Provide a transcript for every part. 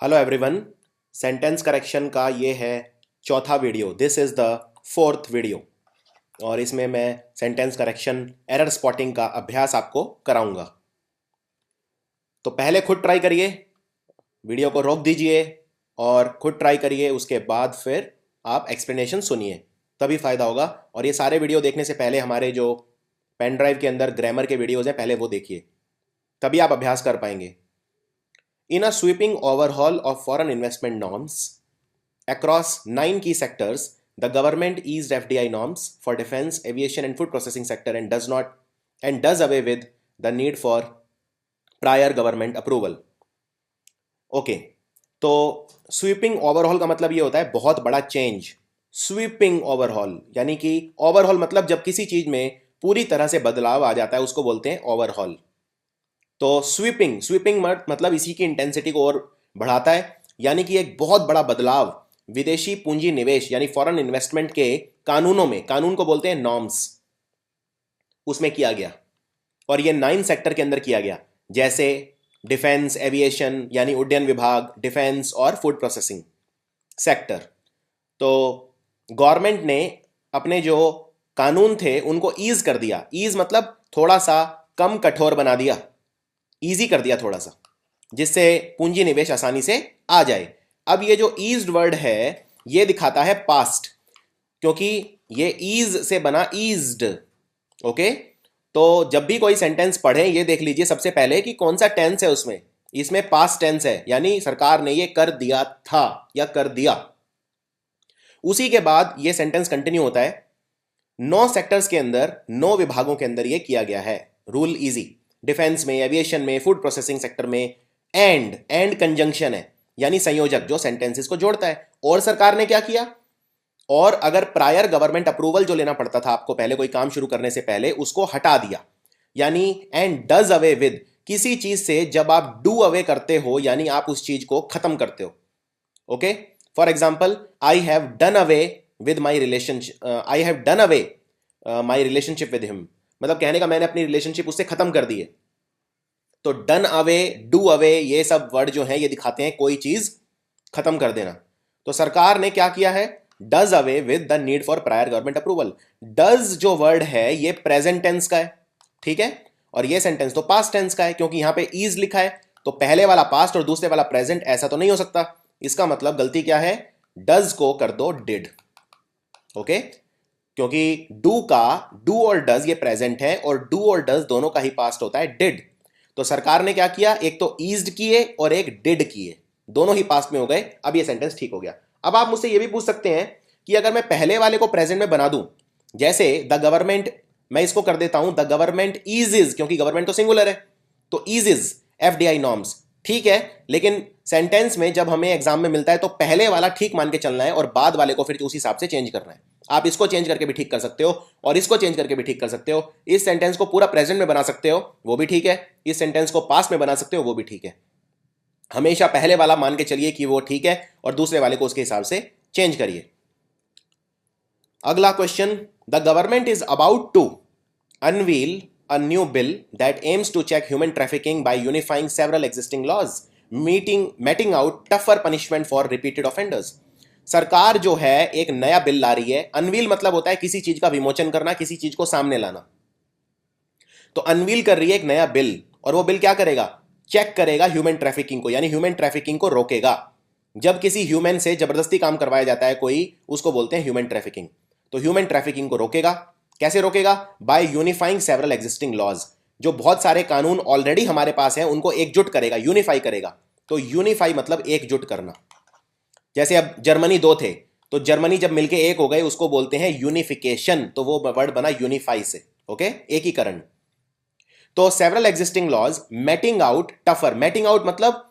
Hello everyone. Sentence correction का ये है चौथा video. This is the fourth video और इसमें मैं सेंटेंस करेक्शन एरर स्पॉटिंग का अभ्यास आपको कराऊंगा। तो पहले खुद ट्राई करिए, वीडियो को रोक दीजिए और खुद ट्राई करिए। उसके बाद फिर आप एक्सप्लेनेशन सुनिए, तभी फ़ायदा होगा। और ये सारे वीडियो देखने से पहले हमारे जो पेन ड्राइव के अंदर ग्रामर के वीडियोज़ हैं, पहले वो देखिए, तभी आप अभ्यास कर पाएंगे। In a sweeping overhaul of foreign investment norms across 9 key sectors, the government eased FDI norms for defense, aviation, and food processing sector and does away with the need for prior government approval. Okay, तो sweeping overhaul का मतलब ये होता है बहुत बड़ा change. Sweeping overhaul यानी कि ओवरहॉल मतलब जब किसी चीज में पूरी तरह से बदलाव आ जाता है उसको बोलते हैं ओवरहॉल। तो स्वीपिंग स्वीपिंग मतलब इसी की इंटेंसिटी को और बढ़ाता है, यानी कि एक बहुत बड़ा बदलाव विदेशी पूंजी निवेश यानी फॉरेन इन्वेस्टमेंट के कानूनों में, कानून को बोलते हैं नॉर्म्स, उसमें किया गया। और ये 9 सेक्टर के अंदर किया गया, जैसे डिफेंस, एविएशन यानी उड्डयन विभाग, डिफेंस और फूड प्रोसेसिंग सेक्टर। तो गवर्नमेंट ने अपने जो कानून थे उनको ईज कर दिया। ईज मतलब थोड़ा सा कम कठोर बना दिया, ईजी कर दिया थोड़ा सा, जिससे पूंजी निवेश आसानी से आ जाए। अब ये जो ईज्ड वर्ड है ये दिखाता है पास्ट, क्योंकि ये ईज से बना ईज्ड। ओके, तो जब भी कोई सेंटेंस पढ़े ये देख लीजिए सबसे पहले कि कौन सा टेंस है उसमें। इसमें पास्ट टेंस है, यानी सरकार ने ये कर दिया था या कर दिया। उसी के बाद ये सेंटेंस कंटिन्यू होता है। 9 सेक्टर्स के अंदर, 9 विभागों के अंदर ये किया गया है। रूल इजी, डिफेंस में, एविएशन में, फूड प्रोसेसिंग सेक्टर में। एंड कंजंक्शन है, यानी संयोजक जो सेंटेंसेस को जोड़ता है। और सरकार ने क्या किया, और अगर प्रायर गवर्नमेंट अप्रूवल जो लेना पड़ता था आपको पहले कोई काम शुरू करने से पहले, उसको हटा दिया। यानी एंड डज अवे विद, किसी चीज से जब आप डू अवे करते हो यानी आप उस चीज को खत्म करते हो। Okay, for example, I have done away with my relationship, I have done away my relationship with him, मतलब कहने का मैंने अपनी रिलेशनशिप उससे खत्म कर दी है। तो डन अवे, डू अवे, ये सब वर्ड जो हैं ये दिखाते हैं कोई चीज खत्म कर देना। तो सरकार ने क्या किया है, does away with the need for prior government approval. Does जो वर्ड है ये प्रेजेंट टेंस का है, ठीक है, और ये सेंटेंस तो पास्ट टेंस का है, क्योंकि यहां पे इज लिखा है। तो पहले वाला पास्ट और दूसरे वाला प्रेजेंट, ऐसा तो नहीं हो सकता। इसका मतलब गलती क्या है, डज को कर दो डिड। ओके, क्योंकि डू का, डू और डज ये प्रेजेंट है और डू और डज दोनों का ही पास्ट होता है डिड। तो सरकार ने क्या किया, एक तो ईज्ड किए और एक डिड किए, दोनों ही पास्ट में हो गए। अब ये सेंटेंस ठीक हो गया। अब आप मुझसे ये भी पूछ सकते हैं कि अगर मैं पहले वाले को प्रेजेंट में बना दूं, जैसे द गवर्नमेंट, मैं इसको कर देता हूं द गवर्नमेंट इज, क्योंकि गवर्नमेंट तो सिंगुलर है, तो इज एफडीआई नॉर्म्स, ठीक है। लेकिन सेंटेंस में जब हमें एग्जाम में मिलता है तो पहले वाला ठीक मान के चलना है और बाद वाले को फिर उस हिसाब से चेंज करना है। आप इसको चेंज करके भी ठीक कर सकते हो और इसको चेंज करके भी ठीक कर सकते हो। इस सेंटेंस को पूरा प्रेजेंट में बना सकते हो, वो भी ठीक है। इस सेंटेंस को पास्ट में बना सकते हो, वो भी ठीक है। हमेशा पहले वाला मान के चलिए कि वो ठीक है और दूसरे वाले को उसके हिसाब से चेंज करिए। अगला क्वेश्चन, the government is about to unveil a new bill that aims to check human trafficking by unifying several existing laws, meting out tougher punishment for repeated offenders. सरकार जो है एक नया बिल ला रही है। अनवील मतलब होता है किसी चीज का विमोचन करना, किसी चीज को सामने लाना। तो अनवील कर रही है एक नया बिल, और वो बिल क्या करेगा, चेक करेगा ह्यूमन ट्रैफिकिंग को, यानी ह्यूमन ट्रैफिकिंग को रोकेगा। जब किसी ह्यूमन से जबरदस्ती काम करवाया जाता है कोई, उसको बोलते हैं ह्यूमन ट्रैफिकिंग। तो ह्यूमन ट्रैफिकिंग को रोकेगा, कैसे रोकेगा, by unifying several existing laws. जो बहुत सारे कानून ऑलरेडी हमारे पास हैं उनको एकजुट करेगा, यूनिफाई करेगा। तो यूनिफाई मतलब एकजुट करना। जैसे अब जर्मनी 2 थे, तो जर्मनी जब मिलके एक हो गए उसको बोलते हैं यूनिफिकेशन, तो वो वर्ड बना यूनिफाई से। ओके, एकीकरण। तो several existing laws meting out tougher, meting out मतलब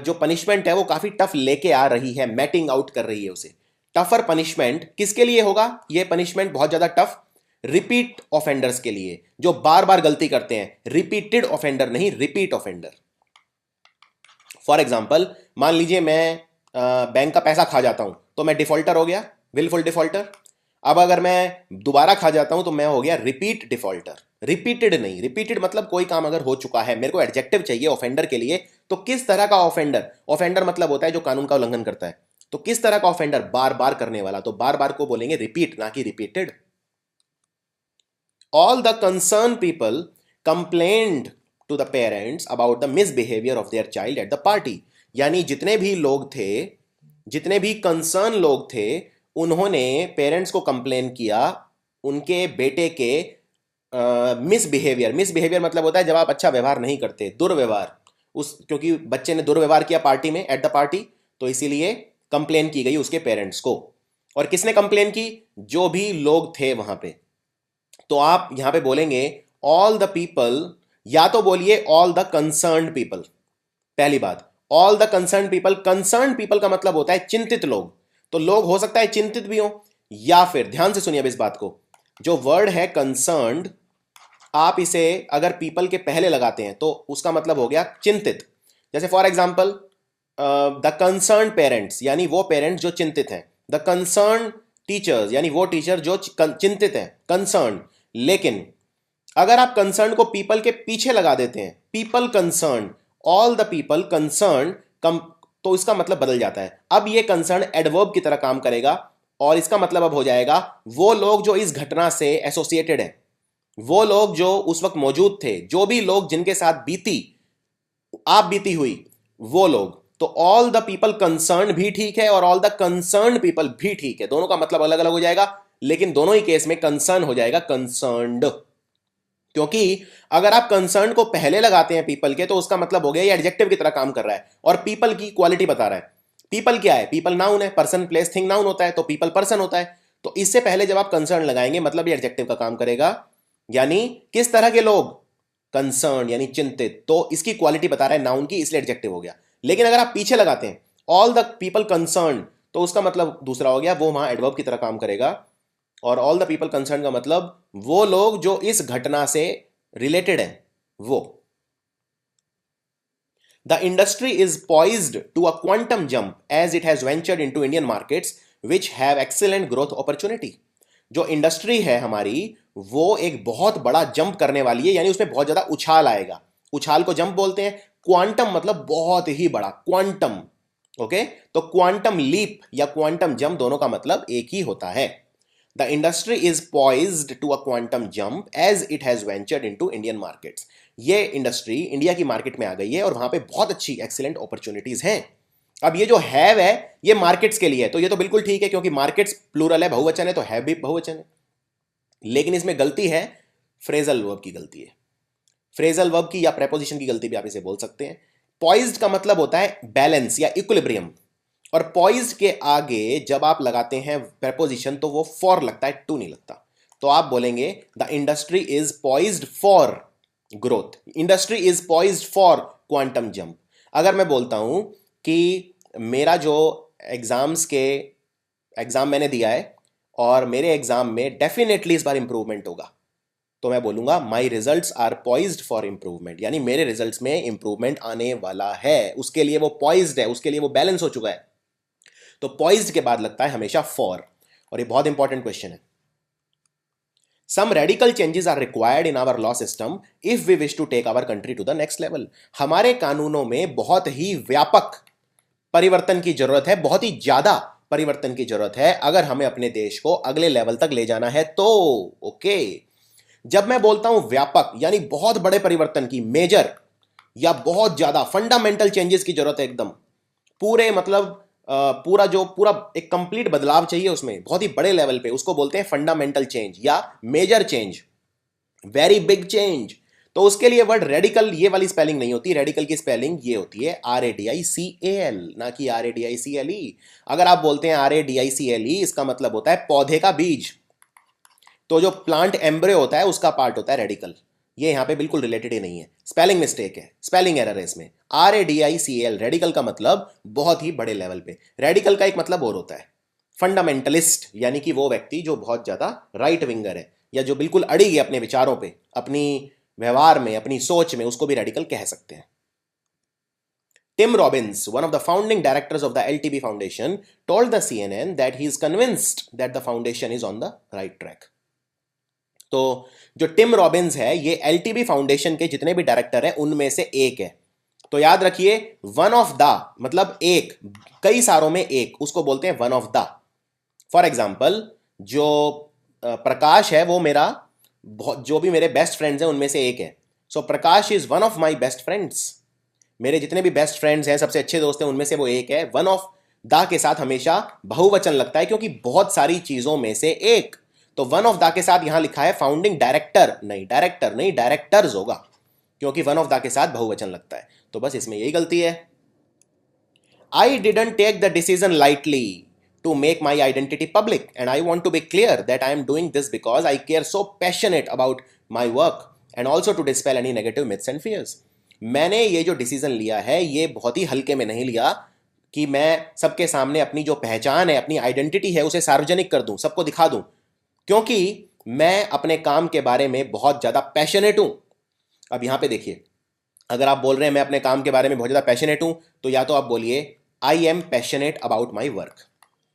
जो पनिशमेंट है वो काफी टफ लेके आ रही है, मेटिंग आउट कर रही है उसे। टफर पनिशमेंट किसके लिए होगा, ये पनिशमेंट बहुत ज्यादा टफ रिपीट ऑफेंडर्स के लिए, जो बार बार गलती करते हैं। रिपीटेड ऑफेंडर नहीं, रिपीट ऑफेंडर। फॉर एग्जाम्पल, मान लीजिए मैं बैंक का पैसा खा जाता हूं तो मैं डिफॉल्टर हो गया, विलफुल डिफॉल्टर। अब अगर मैं दोबारा खा जाता हूं तो मैं हो गया रिपीट डिफॉल्टर। रिपीटेड नहीं, रिपीटेड मतलब कोई काम अगर हो चुका है, मेरे को एडजेक्टिव चाहिए ऑफेंडर के लिए, तो किस तरह का ऑफेंडर, ऑफेंडर मतलब होता है जो कानून का उल्लंघन करता है, तो किस तरह का ऑफेंडर, बार बार करने वाला, तो बार बार को बोलेंगे रिपीट, ना कि repeated. All the concerned people complained to the parents about the misbehaviour of their child at the party, यानी जितने भी लोग थे, जितने भी कंसर्न लोग थे, उन्होंने पेरेंट्स को कंप्लेन किया उनके बेटे के मिसबिहेवियर, मिसबिहेवियर मतलब होता है जब आप अच्छा व्यवहार नहीं करते, दुर्व्यवहार, उस क्योंकि बच्चे ने दुर्व्यवहार किया पार्टी में, एट द पार्टी, तो इसीलिए कंप्लेन की गई उसके पेरेंट्स को। और किसने कंप्लेन की, जो भी लोग थे वहां पे। तो आप यहां पे बोलेंगे ऑल द पीपल, या तो बोलिए ऑल द कंसर्न्ड पीपल, पहली बात all the concerned people, concern people का मतलब होता है चिंतित लोग, तो लोग हो सकता है चिंतित भी हो, या फिर ध्यान से सुनिए अब इस बात को, जो वर्ड है कंसर्न्ड, आप इसे अगर पीपल के पहले लगाते हैं तो उसका मतलब हो गया चिंतित। जैसे for example the concern parents, यानी वो पेरेंट्स जो चिंतित हैं, द कंसर्न टीचर्स, यानी वो टीचर जो चिंतित हैं, कंसर्न। लेकिन अगर आप कंसर्न को पीपल के पीछे लगा देते हैं, people concern, all the people concern, तो इसका मतलब बदल जाता है। अब ये कंसर्न एडवर्ब की तरह काम करेगा और इसका मतलब अब हो जाएगा वो लोग जो इस घटना से एसोसिएटेड हैं, वो लोग जो उस वक्त मौजूद थे, जो भी लोग जिनके साथ बीती, आप बीती हुई, वो लोग। तो ऑल द पीपल कंसर्न भी ठीक है और ऑल द कंसर्न पीपल भी ठीक है, दोनों का मतलब अलग अलग हो जाएगा, लेकिन दोनों ही केस में कंसर्न हो जाएगा कंसर्न्ड। क्योंकि अगर आप कंसर्न को पहले लगाते हैं पीपल के, तो उसका मतलब हो गया ये एडजेक्टिव की तरह काम कर रहा है और पीपल की क्वालिटी बता रहा है। पीपल क्या है, पीपल नाउन है, पर्सन प्लेस थिंग नाउन होता है, तो पीपल पर्सन होता है। तो इससे पहले जब आप कंसर्न लगाएंगे मतलब ये एडजेक्टिव का काम करेगा, यानी किस तरह के लोग, कंसर्न यानी चिंतित, तो इसकी क्वालिटी बता रहा है नाउन की, इसलिए एडजेक्टिव हो गया। लेकिन अगर आप पीछे लगाते हैं ऑल द पीपल कंसर्न, तो उसका मतलब दूसरा हो गया, वो वहां एडवर्ब की तरह काम करेगा। और ऑल द पीपल कंसर्न का मतलब वो लोग जो इस घटना से रिलेटेड है, वो। The industry is poised to a quantum jump as it has ventured into Indian markets which have excellent growth opportunity. जो इंडस्ट्री है हमारी, वो एक बहुत बड़ा जंप करने वाली है, यानी उसमें बहुत ज्यादा उछाल आएगा। उछाल को जंप बोलते हैं, क्वांटम मतलब बहुत ही बड़ा, क्वांटम। ओके, तो क्वांटम लीप या क्वांटम जंप दोनों का मतलब एक ही होता है। The industry is poised to a quantum jump as it has ventured into Indian markets. ये इंडस्ट्री इंडिया की मार्केट में आ गई है और वहां पे बहुत अच्छी एक्सीलेंट अपॉर्चुनिटीज हैं। अब ये जो हैव है ये मार्केट्स के लिए है, तो ये तो बिल्कुल ठीक है क्योंकि मार्केट्स प्लूरल है, बहुवचन है, तो हैव भी बहुवचन है। लेकिन इसमें गलती है, फ्रेजल वर्ब की गलती है। फ्रेजल वर्ब की या प्रेपोजिशन की गलती भी आप इसे बोल सकते हैं। पॉइज्ड का मतलब होता है बैलेंस या इक्विलिब्रियम, और पॉइज्ड के आगे जब आप लगाते हैं प्रेपोजिशन तो वो फॉर लगता है, टू नहीं लगता। तो आप बोलेंगे the industry is poised for growth, industry is poised for quantum jump. अगर मैं बोलता हूं कि मेरा जो एग्जाम मैंने दिया है और मेरे एग्जाम में डेफिनेटली इस बार इंप्रूवमेंट होगा, तो मैं बोलूंगा my results are poised for improvement, यानी मेरे रिजल्ट्स में इंप्रूवमेंट आने वाला है, उसके लिए वो पॉइज्ड है, उसके लिए वो बैलेंस हो चुका है। तो पॉइज्ड के बाद लगता है हमेशा फॉर, और ये बहुत इंपॉर्टेंट क्वेश्चन है। Some radical changes are required in our law system if we wish to take our country to the next level. हमारे कानूनों में बहुत ही व्यापक परिवर्तन की जरूरत है, बहुत ही ज्यादा परिवर्तन की जरूरत है अगर हमें अपने देश को अगले लेवल तक ले जाना है तो। ओके, जब मैं बोलता हूं व्यापक यानी बहुत बड़े परिवर्तन की, मेजर या बहुत ज्यादा फंडामेंटल चेंजेस की जरूरत है, एकदम पूरे मतलब पूरा एक कंप्लीट बदलाव चाहिए उसमें, बहुत ही बड़े लेवल पे, उसको बोलते हैं फंडामेंटल चेंज या major change, very big change. तो उसके लिए वर्ड रेडिकल ये वाली स्पेलिंग नहीं होती, रेडिकल की स्पेलिंग ये होती है RADICAL, ना कि RADICLE। अगर आप बोलते हैं RADICLE, इसका मतलब होता है पौधे का बीज, तो जो प्लांट एम्ब्रियो होता है उसका पार्ट होता है रेडिकल। ये यहां पे बिल्कुल रिलेटेड ही नहीं है, स्पेलिंग मिस्टेक है, स्पेलिंग एरर है इसमें। RADICAL, रेडिकल का मतलब बहुत ही बड़े लेवल पे। रेडिकल का एक मतलब और होता है फंडामेंटलिस्ट, यानी कि वो व्यक्ति जो बहुत ज्यादा राइट विंगर है या जो बिल्कुल अड़ी है अपने विचारों पे, अपनी व्यवहार में, अपनी सोच में, उसको भी रेडिकल कह सकते हैं। Tim Robbins, one of the founding directors of the LTB Foundation, told the CNN that he is convinced that the foundation is on the right track. तो जो टिम रॉबिन्स है ये LTB फाउंडेशन के जितने भी डायरेक्टर हैं उनमें से एक है। तो याद रखिए वन ऑफ द मतलब एक, कई सारों में एक, उसको बोलते हैं one of the. For example जो प्रकाश है वो मेरा जो भी मेरे बेस्ट फ्रेंड्स हैं उनमें से एक है। So Prakash is one of my best friends. मेरे जितने भी बेस्ट फ्रेंड्स हैं, सबसे अच्छे दोस्त हैं, उनमें से वो एक है। वन ऑफ द के साथ हमेशा बहुवचन लगता है क्योंकि बहुत सारी चीजों में से एक। तो वन ऑफ द के साथ यहां लिखा है फाउंडिंग डायरेक्टर, नहीं डायरेक्टर नहीं, डायरेक्टर्स होगा क्योंकि वन ऑफ द के साथ बहुवचन लगता है। तो बस इसमें यही गलती है। I didn't take the decision lightly to make my identity public, and I want to be clear that I am doing this because I care so passionate about my work and also to dispel any negative myths and fears. मैंने ये जो decision लिया है ये बहुत ही हल्के में नहीं लिया कि मैं सबके सामने अपनी जो पहचान है, अपनी आइडेंटिटी है, उसे सार्वजनिक कर दूं, सबको दिखा दूं, क्योंकि मैं अपने काम के बारे में बहुत ज़्यादा पैशनेट हूं। अब यहां पे देखिए, अगर आप बोल रहे हैं मैं अपने काम के बारे में बहुत ज़्यादा पैशनेट हूं, तो या तो आप बोलिए I am passionate about my work.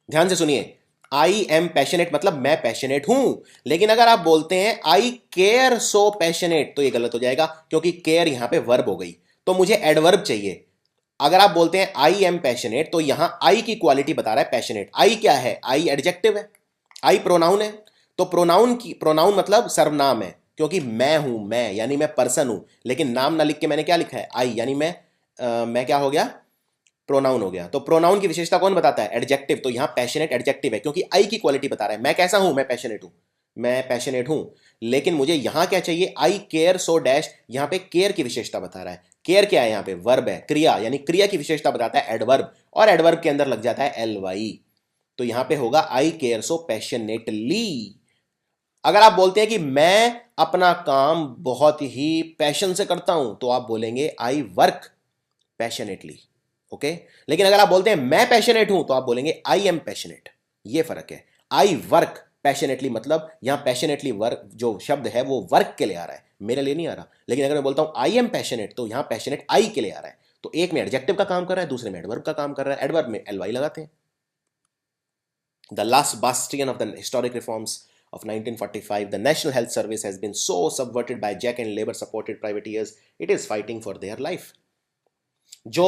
ध्यान से सुनिए, आई एम पैशनेट मतलब मैं पैशनेट हूं। लेकिन अगर आप बोलते हैं आई केयर सो पैशनेट तो ये गलत हो जाएगा क्योंकि केयर यहां पे वर्ब हो गई, तो मुझे एडवर्ब चाहिए। अगर आप बोलते हैं आई एम पैशनेट तो यहां आई की क्वालिटी बता रहा है पैशनेट। आई क्या है? आई एडजेक्टिव है, आई प्रोनाउन है। तो प्रोनाउन मतलब सर्वनाम है क्योंकि मैं हूं, मैं यानी मैं पर्सन हूं। लेकिन नाम ना लिख के मैंने क्या लिखा है? आई, यानी मैं क्या हो गया? प्रोनाउन हो गया। तो प्रोनाउन की विशेषता कौन बताता है? एडजेक्टिव। तो यहां पैशनेट एडजेक्टिव है क्योंकि आई की क्वालिटी बता रहा है मैं कैसा हूं, मैं पैशनेट हूं, मैं पैशनेट हूं। लेकिन मुझे यहां क्या चाहिए? आई केयर सो डैश। यहां पे केयर की विशेषता बता रहा है। केयर क्या है? यहां पे वर्ब है, क्रिया, यानी क्रिया की विशेषता बताता है एडवर्ब, और एडवर्ब के अंदर लग जाता है एल वाई। तो यहां पे होगा आई केयर सो पैशनेटली। अगर आप बोलते हैं कि मैं अपना काम बहुत ही पैशन से करता हूं तो आप बोलेंगे आई वर्क पैशनेटली। ओके, लेकिन अगर आप बोलते हैं मैं पैशनेट हूं तो आप बोलेंगे आई एम पैशनेट। ये फर्क है। आई वर्क पैशनेटली मतलब यहां पैशनेटली वर्क जो शब्द है वो वर्क के लिए आ रहा है, मेरे लिए नहीं आ रहा। लेकिन अगर मैं बोलता हूं आई एम पैशनेट तो यहां पैशनेट आई के लिए आ रहा है। तो एक में एडजेक्टिव का काम कर रहा है, दूसरे में एडवर्ब का काम कर रहा है। एडवर्ब में एल वाई लगाते हैं। The last bastion of the historic reforms of 1945, the National Health Service has been so subverted by Jack and Labour supported privateers, it is fighting for their life. जो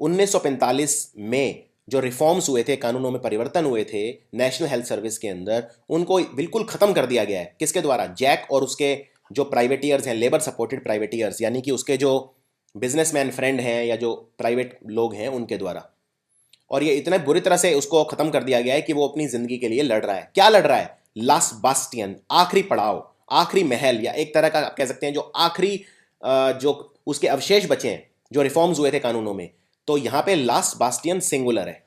1945 में जो reforms हुए थे, कानूनों में परिवर्तन हुए थे नेशनल हेल्थ सर्विस के अंदर, उनको बिल्कुल खत्म कर दिया गया है। किसके द्वारा? जैक और उसके जो प्राइवेटियर्स हैं, लेबर सपोर्टेड प्राइवेटियर्स, यानी कि उसके जो बिजनेसमैन फ्रेंड हैं या जो प्राइवेट लोग हैं उनके द्वारा। और ये इतने बुरी तरह से उसको खत्म कर दिया गया है कि वो अपनी जिंदगी के लिए लड़ रहा है। क्या लड़ रहा है? लास्ट बास्टियन, आखिरी पड़ाव, आखिरी महल, या एक तरह का आप कह सकते हैं जो आखिरी जो उसके अवशेष बचे हैं जो रिफॉर्म्स हुए थे कानूनों में। तो यहां पे लास्ट बास्टियन सिंगुलर है।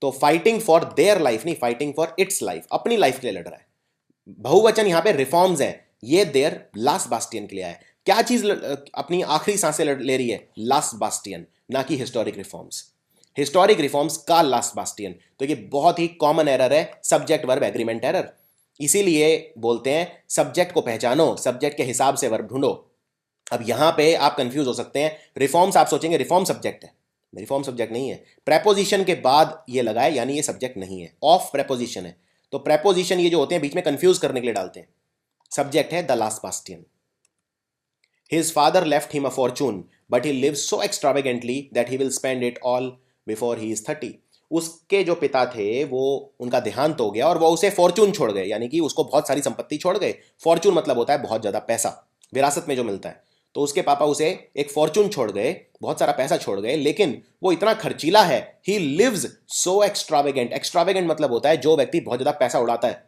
तो फाइटिंग फॉर देयर लाइफ नहीं, फाइटिंग फॉर इट्स लाइफ, अपनी लाइफ के लिए लड़ रहा है। बहुवचन यहां पे रिफॉर्म्स है, ये देयर लास्ट बास्टियन के लिए है। क्या चीज अपनी आखिरी सांसें ले रही है? लास्ट बास्टियन, ना कि हिस्टोरिक रिफॉर्म्स। हिस्टोरिक रिफॉर्म्स का लास्ट बास्टियन। तो ये बहुत ही कॉमन एरर है, सब्जेक्ट वर्ब एग्रीमेंट एरर। इसीलिए बोलते हैं सब्जेक्ट को पहचानो, सब्जेक्ट के हिसाब से वर्ब ढूंढो। अब यहां पे आप कंफ्यूज हो सकते हैं। रिफॉर्म्स आप सोचेंगे रिफॉर्म सब्जेक्ट है, रिफॉर्म सब्जेक्ट नहीं है। प्रेपोजिशन के बाद ये लगाए यानी ये सब्जेक्ट नहीं है, ऑफ प्रेपोजिशन है। तो प्रेपोजिशन ये जो होते हैं बीच में कंफ्यूज करने के लिए डालते हैं। सब्जेक्ट है the last Bastian. His father left him a fortune, but he lives so extravagantly that he will spend it all before he is 30. उसके जो पिता थे वो उनका देहांत हो गया और वो उसे फॉर्चून छोड़ गए, यानी कि उसको बहुत सारी संपत्ति छोड़ गए। फॉर्चून मतलब होता है बहुत ज़्यादा पैसा, विरासत में जो मिलता है। तो उसके पापा उसे एक फॉर्चून छोड़ गए, बहुत सारा पैसा छोड़ गए, लेकिन वो इतना खर्चीला है। He lives so extravagant. Extravagant मतलब होता है जो व्यक्ति बहुत ज़्यादा पैसा उड़ाता है,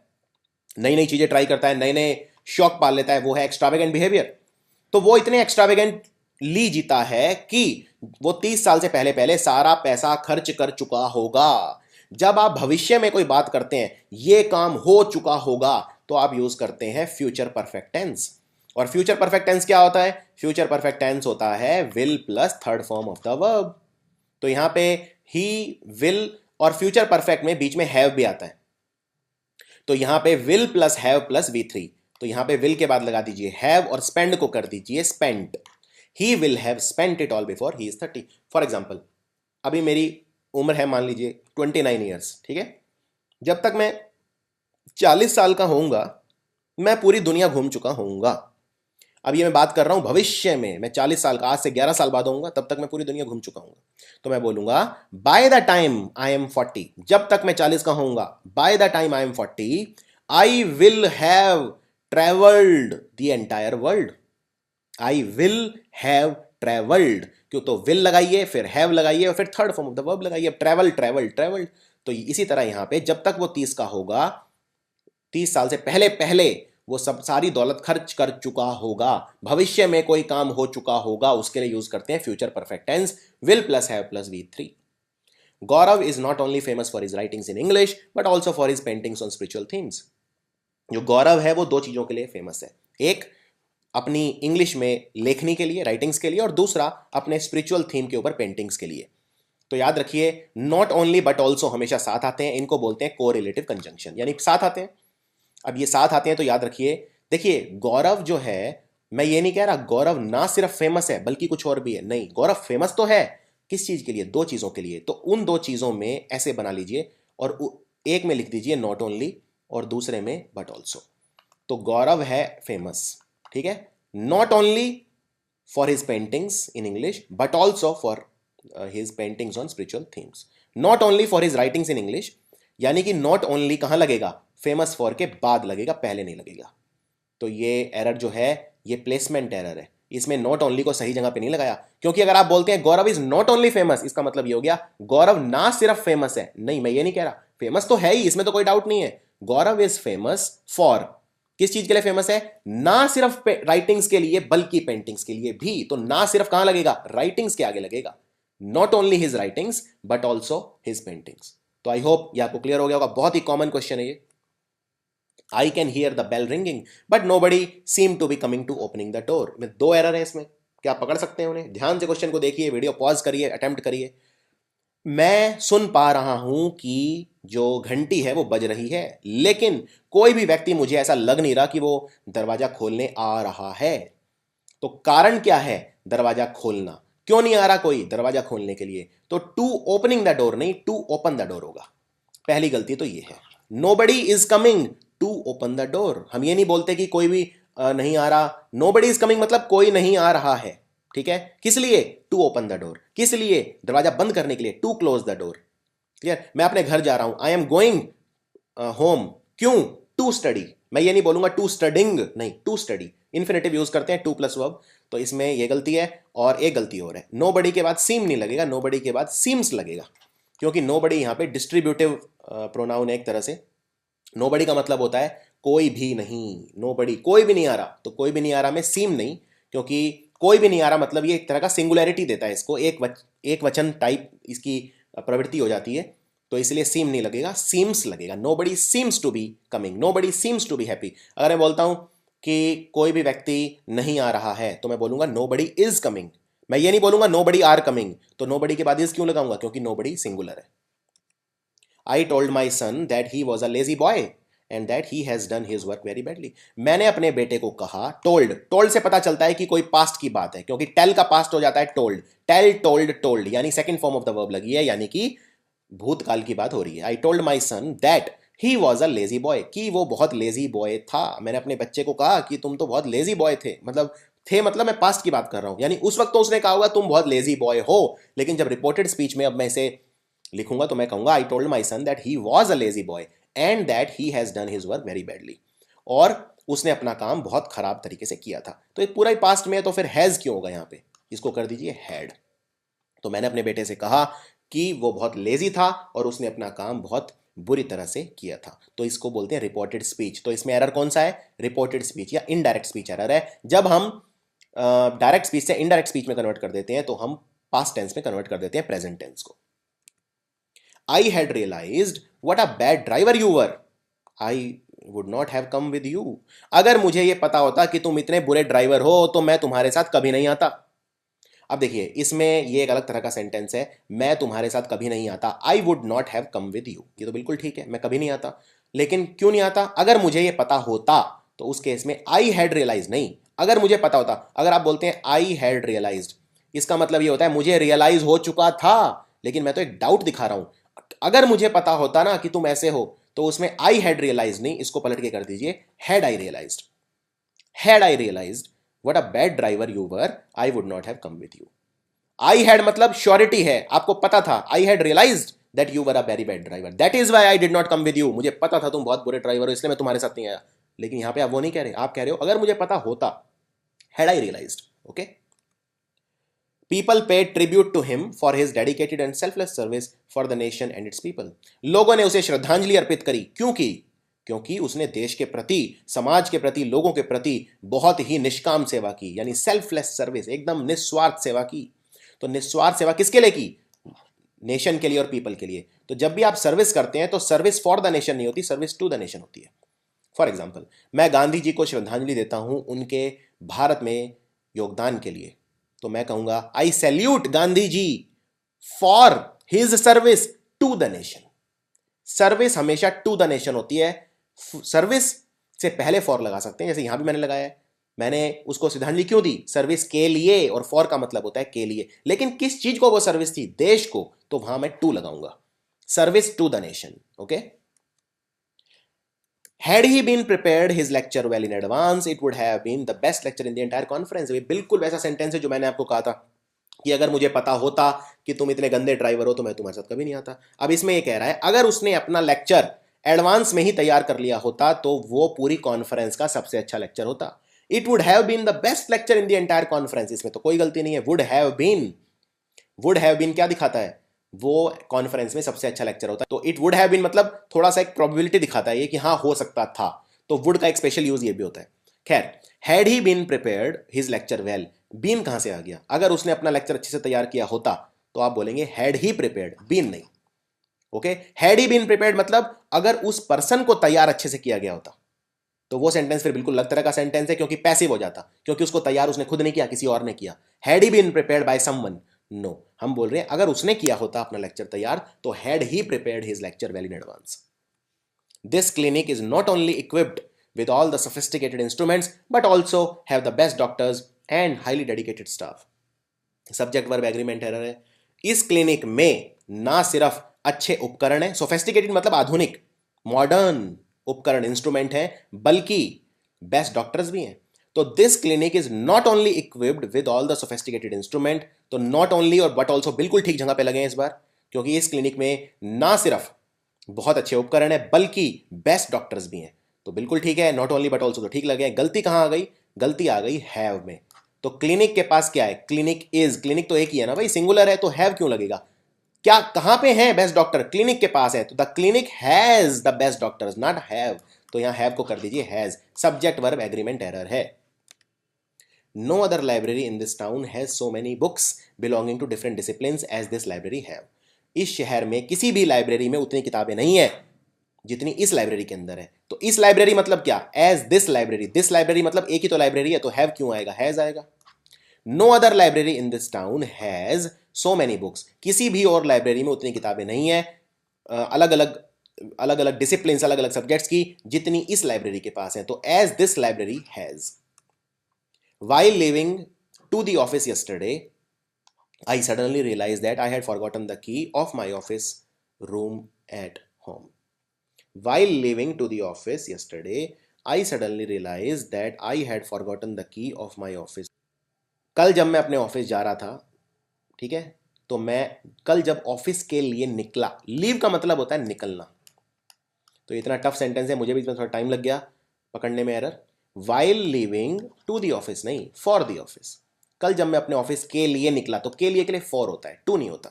नई नई चीज़ें ट्राई करता है, नए नए शौक पाल लेता है, वो है एक्स्ट्रावेगेंट बिहेवियर। तो वो इतने एक्स्ट्रावेगेंट ली जीता है कि वो 30 साल से पहले पहले सारा पैसा खर्च कर चुका होगा। जब आप भविष्य में कोई बात करते हैं, ये काम हो चुका होगा, तो आप यूज करते हैं फ्यूचर परफेक्ट टेंस। और फ्यूचर परफेक्ट टेंस क्या होता है? फ्यूचर परफेक्ट टेंस होता है will plus third form of the verb. तो यहां पे ही, विल और फ्यूचर परफेक्ट में बीच में हैव भी आता है। तो यहां पे will plus have plus V3। तो यहां पे विल के बाद लगा दीजिए हैव और स्पेंड को कर दीजिए spent. He will have spent it all before he is 30। For example, अभी मेरी उम्र है मान लीजिए 29 ईयर्स, ठीक है। जब तक मैं 40 साल का होऊंगा मैं पूरी दुनिया घूम चुका होऊंगा। अब ये मैं बात कर रहा हूं भविष्य में, मैं 40 साल का, आज से 11 साल बाद होऊंगा, तब तक मैं पूरी दुनिया घूम चुका हूँ। तो मैं बोलूंगा by the time I am 40, जब तक मैं 40 का होऊंगा, by the time I am 40 I will have travelled the entire world. I will have travelled, क्यों, तो विल लगाइए, फिर हैव लगाइए, और फिर third form of the verb लगाइए, ट्रेवल ट्रेवल ट्रेवल्ड। तो इसी तरह यहां पे जब तक वो 30 का होगा, 30 साल से पहले पहले वो सब सारी दौलत खर्च कर चुका होगा, भविष्य में कोई काम हो चुका होगा, उसके लिए यूज करते हैं future perfect tense, will plus have plus V3। Gaurav is not only famous for his writings in English but also for his paintings on spiritual themes. जो गौरव है वो दो चीजों के लिए फेमस है, एक अपनी इंग्लिश में लेखनी के लिए, राइटिंग्स के लिए, और दूसरा अपने स्पिरिचुअल थीम के ऊपर पेंटिंग्स के लिए। तो याद रखिए, नॉट ओनली बट ऑल्सो हमेशा साथ आते हैं, इनको बोलते हैं कोरिलेटिव कंजंक्शन, यानी साथ आते हैं। अब ये साथ आते हैं तो याद रखिए, देखिए गौरव जो है, मैं ये नहीं कह रहा गौरव ना सिर्फ फेमस है बल्कि कुछ और भी है, नहीं, गौरव फेमस तो है, किस चीज के लिए, दो चीजों के लिए। तो उन दो चीजों में ऐसे बना लीजिए, और एक में लिख दीजिए नॉट ओनली और दूसरे में बट ऑल्सो। तो गौरव है फेमस, ठीक है, not only for his paintings in English but also for his paintings on spiritual themes. Not only for his writings in English, यानी कि नॉट ओनली कहां लगेगा, फेमस फॉर के बाद लगेगा, पहले नहीं लगेगा। तो ये एरर जो है ये प्लेसमेंट एरर है, इसमें नॉट ओनली को सही जगह पे नहीं लगाया, क्योंकि अगर आप बोलते हैं गौरव इज नॉट ओनली फेमस, इसका मतलब ये हो गया गौरव ना सिर्फ फेमस है, नहीं, मैं ये नहीं कह रहा, फेमस तो है ही, इसमें तो कोई डाउट नहीं है। गौरव इज फेमस फॉर, किस चीज के लिए फेमस है, ना सिर्फ राइटिंग्स के लिए बल्कि पेंटिंग्स के लिए भी। तो ना सिर्फ कहां लगेगा, राइटिंग्स के आगे लगेगा, not only his writings but also his paintings. तो आई होप ये आपको क्लियर हो गया होगा, बहुत ही कॉमन क्वेश्चन है ये। I can hear the bell ringing, but nobody seemed to be coming to opening the door। में दो एरर है इसमें, क्या आप पकड़ सकते हैं उन्हें? ध्यान से क्वेश्चन को देखिए, वीडियो पॉज करिए, अटेम्प्ट करिए। मैं सुन पा रहा हूं कि जो घंटी है वो बज रही है, लेकिन कोई भी व्यक्ति, मुझे ऐसा लग नहीं रहा कि वो दरवाजा खोलने आ रहा है। तो कारण क्या है दरवाजा खोलना, क्यों नहीं आ रहा कोई दरवाजा खोलने के लिए? तो टू ओपनिंग द डोर नहीं, टू ओपन द डोर होगा। पहली गलती तो ये है। Nobody is coming to open the door, हम ये नहीं बोलते कि कोई भी नहीं आ रहा, नोबडी इज कमिंग मतलब कोई नहीं आ रहा है, ठीक है, किस लिए, टू ओपन द डोर, किस लिए, दरवाजा बंद करने के लिए, to close the door. Clear? मैं अपने घर जा रहा हूं, आई एम गोइंग होम, क्यों, टू स्टडी। मैं ये नहीं बोलूंगा टू स्टडिंग, नहीं, टू स्टडी, इन्फिनेटिव यूज करते हैं, टू प्लस वर्ब। तो इसमें यह गलती है, और एक गलती और है, नोबडी के बाद सीम नहीं लगेगा, नोबडी के बाद सीम्स लगेगा, क्योंकि नोबडी यहां पे डिस्ट्रीब्यूटिव प्रोनाउन है एक तरह से। नोबडी का मतलब होता है कोई भी नहीं, नोबडी कोई भी नहीं आ रहा, तो कोई भी नहीं आ रहा में सीम नहीं, क्योंकि कोई भी नहीं आ रहा मतलब ये एक तरह का सिंगुलैरिटी देता है इसको, एक वचन टाइप इसकी प्रवृत्ति हो जाती है, तो इसलिए सीम नहीं लगेगा, सीम्स लगेगा। Nobody seems to be coming, nobody seems to be happy. अगर मैं बोलता हूं कि कोई भी व्यक्ति नहीं आ रहा है, तो मैं बोलूंगा नोबडी इज कमिंग, मैं ये नहीं बोलूंगा नोबडी आर कमिंग। तो नोबडी के बाद इज क्यों लगाऊंगा, क्योंकि नोबडी सिंगुलर है। I told my son that he was a lazy boy and that he has done his work very badly। मैंने अपने बेटे को कहा, टोल्ड से पता चलता है कि कोई पास्ट की बात है, क्योंकि टेल का पास्ट हो जाता है टोल्ड, टेल टोल्ड यानी second form of the verb लगी है, यानी कि भूतकाल की बात हो रही है। I told my son that he was a lazy boy, कि वो बहुत लेजी बॉय था। मैंने अपने बच्चे को कहा कि तुम तो बहुत लेजी बॉय थे, मतलब मैं पास्ट की बात कर रहा हूं, यानी उस वक्त तो उसने कहा होगा तुम बहुत लेजी बॉय हो, लेकिन जब रिपोर्टेड स्पीच में अब मैं इसे लिखूंगा तो मैं कहूंगा I told my son that he was a lazy boy and that he has done his work very badly, और उसने अपना काम बहुत खराब तरीके से किया था। तो एक पूरा ही पास्ट में है, तो फिर हैज क्यों होगा यहाँ पे, इसको कर दीजिए हैड। तो मैंने अपने बेटे से कहा कि वो बहुत लेजी था और उसने अपना काम बहुत बुरी तरह से किया था, तो इसको बोलते हैं रिपोर्टेड स्पीच। तो इसमें एरर कौन सा है, रिपोर्टेड स्पीच या इनडायरेक्ट स्पीच एरर है। जब हम डायरेक्ट स्पीच से इनडायरेक्ट स्पीच में कन्वर्ट कर देते हैं तो हम पास्ट टेंस में कन्वर्ट कर देते हैं प्रेजेंट टेंस को। I had realized what a bad driver you were, I would not have come with you। अगर मुझे ये पता होता कि तुम इतने बुरे ड्राइवर हो तो मैं तुम्हारे साथ कभी नहीं आता। अब देखिए इसमें ये एक अलग तरह का सेंटेंस है, मैं तुम्हारे साथ कभी नहीं आता, I would not have come with you, ये तो बिल्कुल ठीक है, मैं कभी नहीं आता, लेकिन क्यों नहीं आता, अगर मुझे ये पता होता, तो उस केस में I had realized नहीं, अगर मुझे पता होता। अगर आप बोलते हैं I had realized, इसका मतलब ये होता है मुझे रियलाइज हो चुका था, लेकिन मैं तो एक डाउट दिखा रहा हूं। अगर मुझे पता होता ना कि तुम ऐसे हो, तो उसमें आई हैड रियलाइज नहीं, इसको पलट के कर दीजिए had I realised. Had I realised what a bad driver you were, I would not have come with you. I had मतलब श्योरिटी है, आपको पता था। I had realised that you were a very bad driver, that is why I did not come with you. मुझे पता था तुम बहुत बुरे ड्राइवर हो, इसलिए मैं तुम्हारे साथ नहीं आया। लेकिन यहां पे आप वो नहीं कह रहे, आप कह रहे हो अगर मुझे पता होता, had I realized. Okay, people pay tribute to him for his dedicated and selfless service for the nation and its people. लोगों ने उसे श्रद्धांजलि अर्पित करी, क्यों की? क्योंकि उसने देश के प्रति, समाज के प्रति, लोगों के प्रति बहुत ही निष्काम सेवा की, यानी सेल्फलेस सर्विस, एकदम निस्वार्थ सेवा की। तो निस्वार्थ सेवा किसके लिए की? नेशन के लिए और पीपल के लिए। तो जब भी आप सर्विस करते हैं तो सर्विस फॉर द नेशन नहीं होती, सर्विस टू द नेशन होती है। फॉर एग्जाम्पल, मैं गांधी जी को श्रद्धांजलि देता हूं उनके भारत में योगदान के लिए, तो मैं कहूंगा I salute Gandhi ji for his service to the nation. Service हमेशा टू द नेशन होती है, सर्विस से पहले फॉर लगा सकते हैं, जैसे यहां भी मैंने लगाया है। मैंने उसको श्रद्धांजलि क्यों दी? सर्विस के लिए, और फॉर का मतलब होता है के लिए। लेकिन किस चीज को वो सर्विस थी? देश को, तो वहां मैं टू लगाऊंगा, service to the nation. Okay, Had he been prepared his lecture well in advance, it would have been the best lecture in the entire conference। ये बिल्कुल वैसा सेंटेंस है जो मैंने आपको कहा था कि अगर मुझे पता होता कि तुम इतने गंदे ड्राइवर हो तो मैं तुम्हारे साथ कभी नहीं आता। अब इसमें ये कह रहा है अगर उसने अपना लेक्चर एडवांस में ही तैयार कर लिया होता तो वो पूरी कॉन्फ्रेंस का सबसे अच्छा लेक्चर होता। It would have been the best lecture in the entire conference, इसमें तो कोई गलती नहीं है। Would have been, would have been क्या दिखाता है? वो कॉन्फ्रेंस में सबसे अच्छा लेक्चर होता है। तो इट वुड हैव बीन मतलब थोड़ा सा एक प्रोबेबिलिटी दिखाता है ये कि हाँ हो सकता था, तो वुड का एक स्पेशल यूज ये भी होता है। खैर, had he been prepared his lecture well, been कहां से आ गया? अगर उसने अपना लेक्चर अच्छे से तैयार किया होता तो आप बोलेंगे हैड ही प्रिपेयर्ड, बीन नहीं। Okay, had he been prepared मतलब अगर उस पर्सन को तैयार अच्छे से किया गया होता, तो वो सेंटेंस फिर बिल्कुल अलग तरह का सेंटेंस है, क्योंकि पैसिव हो जाता, क्योंकि उसको तैयार उसने खुद नहीं किया, किसी और ने किया। Had he been prepared by someone, no, हम बोल रहे हैं अगर उसने किया होता अपना लेक्चर तैयार तो had he prepared his lecture well in advance. This clinic is not only equipped with all the sophisticated instruments but also have the best doctors and highly dedicated staff। Subject verb agreement error है। इस clinic में ना सिर्फ अच्छे उपकरण है, sophisticated मतलब आधुनिक, मॉडर्न उपकरण, इंस्ट्रूमेंट है, बल्कि बेस्ट डॉक्टर्स भी हैं। तो this clinic is not only equipped with all the sophisticated instrument, तो नॉट ओनली और बट ऑल्सो बिल्कुल ठीक जगह पे लगे हैं इस बार, क्योंकि इस क्लिनिक में ना सिर्फ बहुत अच्छे उपकरण है बल्कि बेस्ट डॉक्टर्स भी हैं। तो बिल्कुल ठीक है, नॉट ओनली बट ऑल्सो तो ठीक लगे। गलती कहां आ गई? गलती आ गई हैव में। तो क्लिनिक के पास क्या है? क्लिनिक इज, क्लिनिक तो एक ही है ना भाई, सिंगुलर है तो हैव क्यों लगेगा? क्या कहां पे है बेस्ट डॉक्टर? क्लिनिक के पास है, तो the clinic has the best doctors, not have. तो यहां हैव को कर दीजिए has, subject verb agreement error है। No other library in this town has so many books belonging to different disciplines as this library have. इस शहर में किसी भी लाइब्रेरी में उतनी किताबें नहीं है जितनी इस लाइब्रेरी के अंदर है। तो इस लाइब्रेरी मतलब क्या? As this library, this library मतलब एक ही तो लाइब्रेरी है, तो हैव क्यों आएगा? हैज आएगा। No other library in this town has so many books, किसी भी और लाइब्रेरी में उतनी किताबें नहीं है अलग अलग डिसिप्लिन, अलग अलग सब्जेक्ट्स की, जितनी इस लाइब्रेरी के पास है। तो as this library has. While leaving to the office yesterday, I suddenly realized that I had forgotten the key of my office room at home। While leaving to the office yesterday, I suddenly realized that I had forgotten the key of my office। कल जब मैं अपने office जा रहा था, ठीक है, तो मैं कल जब ऑफिस के लिए निकला, लीव का मतलब होता है निकलना। तो इतना टफ सेंटेंस है, मुझे भी इसमें थोड़ा टाइम लग गया पकड़ने में error. While leaving to the office नहीं, फॉर दी ऑफिस। कल जब मैं अपने ऑफिस के लिए निकला, तो के लिए फॉर होता है, टू नहीं होता।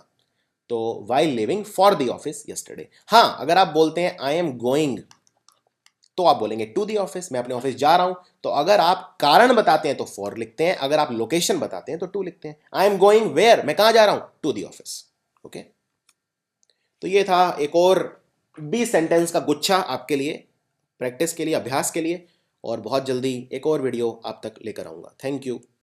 तो while living for the office yesterday. हाँ, अगर आप बोलते हैं आई एम गोइंग, तो आप बोलेंगे टू दी ऑफिस, मैं अपने ऑफिस जा रहा हूं। तो अगर आप कारण बताते हैं तो फॉर लिखते हैं, अगर आप लोकेशन बताते हैं तो टू लिखते हैं। आई एम गोइंग वेयर, मैं कहां जा रहा हूं? To the office. ओके, तो ये था एक और 20 सेंटेंस का गुच्छा आपके लिए, प्रैक्टिस के लिए, अभ्यास के लिए। और बहुत जल्दी एक और वीडियो आप तक लेकर आऊंगा। Thank you.